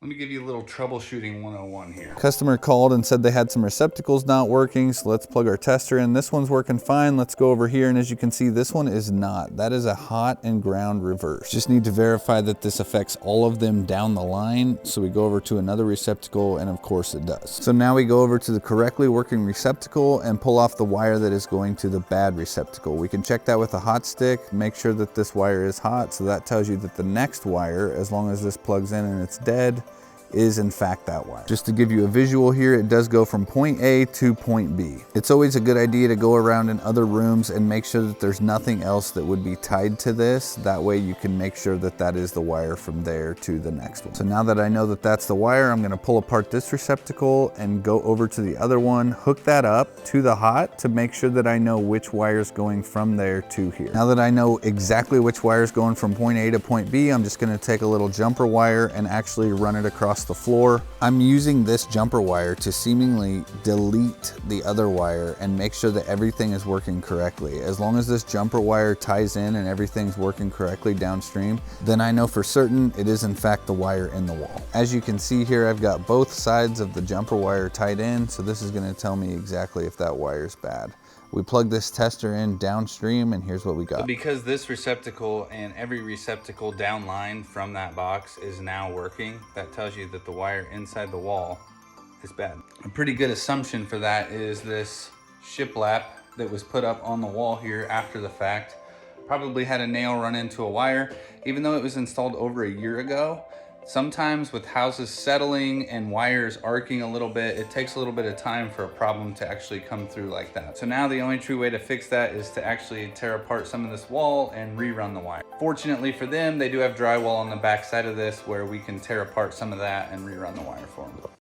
Let me give you a little troubleshooting 101 here. Customer called and said they had some receptacles not working, so let's plug our tester in. This one's working fine. Let's go over here, and as you can see, this one is not. That is a hot and ground reverse. Just need to verify that this affects all of them down the line, so we go over to another receptacle, and of course it does. So now we go over to the correctly working receptacle and pull off the wire that is going to the bad receptacle. We can check that with a hot stick, make sure that this wire is hot, so that tells you that the next wire, as long as this plugs in and it's dead, is in fact that wire. Just to give you a visual here, it does go from point A to point B. It's always a good idea to go around in other rooms and make sure that there's nothing else that would be tied to this. That way you can make sure that that is the wire from there to the next one. So now that I know that that's the wire, I'm gonna pull apart this receptacle and go over to the other one, hook that up to the hot to make sure that I know which wire is going from there to here. Now that I know exactly which wire is going from point A to point B, I'm just gonna take a little jumper wire and actually run it across the floor. I'm using this jumper wire to seemingly delete the other wire and make sure that everything is working correctly. As long as this jumper wire ties in and everything's working correctly downstream, then I know for certain it is in fact the wire in the wall. As you can see here, I've got both sides of the jumper wire tied in, so this is going to tell me exactly if that wire is bad. We plug this tester in downstream, and here's what we got. So because this receptacle and every receptacle downline from that box is now working, that tells you that the wire inside the wall is bad. A pretty good assumption for that is this shiplap that was put up on the wall here after the fact probably had a nail run into a wire. Even though it was installed over a year ago, sometimes with houses settling and wires arcing a little bit, it takes a little bit of time for a problem to actually come through like that. So now the only true way to fix that is to actually tear apart some of this wall and rerun the wire. Fortunately for them, they do have drywall on the back side of this where we can tear apart some of that and rerun the wire for them.